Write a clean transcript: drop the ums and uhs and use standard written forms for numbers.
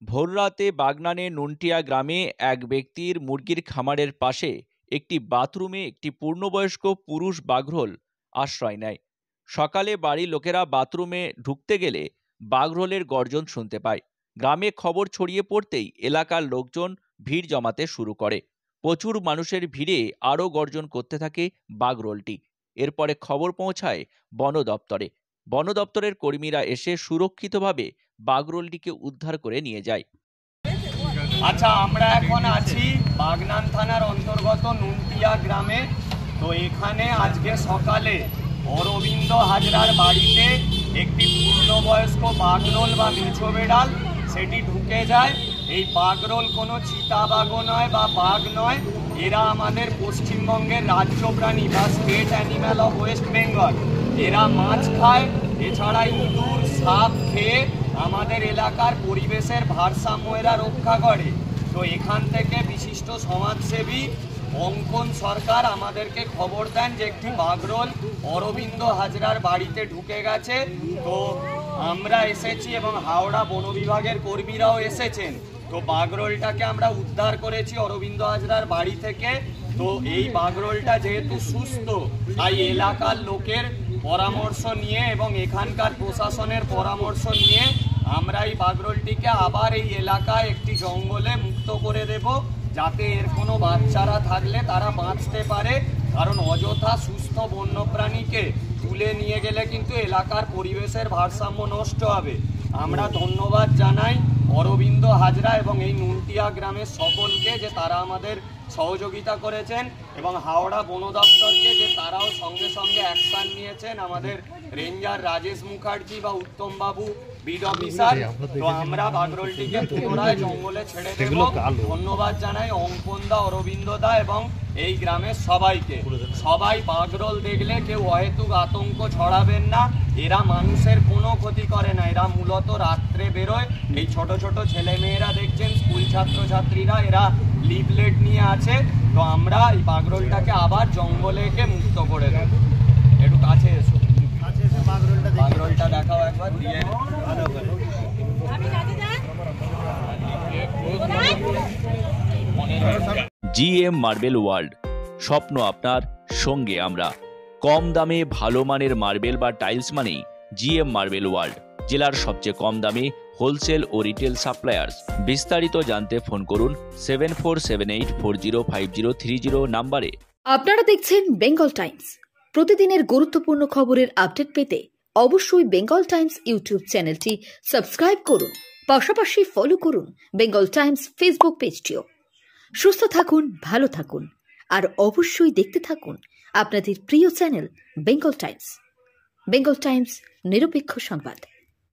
ভোররাতে বাগনানে নুনটিয়া গ্রামে এক ব্যক্তির মুরগির খামারের পাশে একটি বাথরুমে একটি পূর্ণবয়স্ক পুরুষ বাঘরোল আশ্রয় নেয়। সকালে বাড়ির লোকেরা বাথরুমে ঢুকতে গেলে বাঘরোলের গর্জন শুনতে পায়। গ্রামে খবর ছড়িয়ে পড়তেই এলাকার লোকজন ভিড় জমাতে শুরু করে। প্রচুর মানুষের ভিড়ে আরও গর্জন করতে থাকে বাঘরোলটি। এরপরে খবর পৌঁছায় বন দপ্তরে। বন দপ্তরের কর্মীরা এসে সুরক্ষিতভাবে বাঘরোলটিকে উদ্ধার করে নিয়ে যায়। আচ্ছা, আমরা এখন আছি বাগনান থানার অন্তর্গত নুনটিয়া গ্রামে। তো এখানে আজকে সকালে অরবিন্দ হাজরার বাড়িতে একটি পূর্ণবয়স্ক বাঘরোল বা মেছো বেড়াল সেটি ঢুকে যায়। এই বাঘরোল কোনো চিতাবাঘও নয় বা বাঘ নয়, এরা আমাদের পশ্চিমবঙ্গের রাজ্য প্রাণী বা state animal of West Bengal. এরা মাছ খায়, এছাড়া ইঁদুর সাপ খেয়ে আমাদের এলাকার পরিবেশের ভারসাম্য এরা রক্ষা করে। তো এখান থেকে বিশিষ্ট সমাজসেবী অঙ্কন সরকার আমাদেরকে খবর দেন যে একটি বাঘরোল অরবিন্দ হাজরার বাড়িতে ঢুকে গেছে। তো আমরা এসেছি এবং হাওড়া বন বিভাগের কর্মীরাও এসেছেন। তো বাঘরোলটাকে আমরা উদ্ধার করেছি অরবিন্দ হাজরার বাড়ি থেকে। তো এই বাঘরোলটা যেহেতু সুস্থ, তাই এলাকার লোকের পরামর্শ নিয়ে এবং এখানকার প্রশাসনের পরামর্শ নিয়ে আমরা এই বাঘরোলটিকে আবার এই এলাকায় একটি জঙ্গলে মুক্ত করে দেব, যাতে এর কোনো বাচ্চারা থাকলে তারা বাঁচতে পারে। কারণ অযথা সুস্থ বন্যপ্রাণীকে তুলে নিয়ে গেলে কিন্তু এলাকার পরিবেশের ভারসাম্য নষ্ট হবে। আমরা ধন্যবাদ জানাই অরবিন্দ হাজরা এবং এই নুনটিয়া গ্রামের সকলকে যে তারা আমাদের সহযোগিতা করেছেন, এবং হাওড়া বন দপ্তরকে যে তারাও সঙ্গে সঙ্গে অ্যাকশন নিয়েছেন, আমাদের রেঞ্জার রাজেশ মুখার্জি বা উত্তম বাবু বিড অফিসার। তো আমরা বাঘরোলটিকে পুনরায় জঙ্গলে ছেড়ে দেব। ধন্যবাদ জানাই অঙ্কনদা, অরবিন্দদা এবং এই গ্রামের সবাইকে। সবাই বাঘরোল দেখলে কেউ অহেতুক আতঙ্ক ছড়াবেন না। এরা মানুষের কোনো ক্ষতি করে না, এরা মূলত রাত্রে বেরোয়। এই ছোট ছোট ছেলে মেয়েরা দেখছেন, স্কুল ছাত্রছাত্রীরা, এরা লিফলেট নিয়ে আছে। তো আমরা এই বাঘরোলটাকে আবার জঙ্গলেকে মুক্ত করে দেব। একটু কাছে এসো, বাঘরোলটা দেখাও একবার দিয়ে। জিএম মার্বেল ওয়ার্ল্ড, স্বপ্ন আপনার, সঙ্গে আমরা। কম দামে ভালো মানের মার্বেল বা টাইলস মানেই জিএম মার্বেল ওয়ার্ল্ড, জেলার সবচেয়ে কম দামে হোলসেল ও রিটেল সাপ্লায়ার্স। বিস্তারিত জানতে ফোন করুন 7478405030 নাম্বারে। আপনারা দেখছেন বেঙ্গল টাইমস। প্রতিদিনের গুরুত্বপূর্ণ খবরের আপডেট পেতে অবশ্যই বেঙ্গল টাইমস ইউটিউব চ্যানেলটি সাবস্ক্রাইব করুন, পাশাপাশি ফলো করুন বেঙ্গল টাইমস ফেসবুক পেজটিও। সুস্থ থাকুন, ভালো থাকুন, আর অবশ্যই দেখতে থাকুন আপনাদের প্রিয় channel Bengal Times. Bengal Times, নিরপেক্ষ সংবাদ।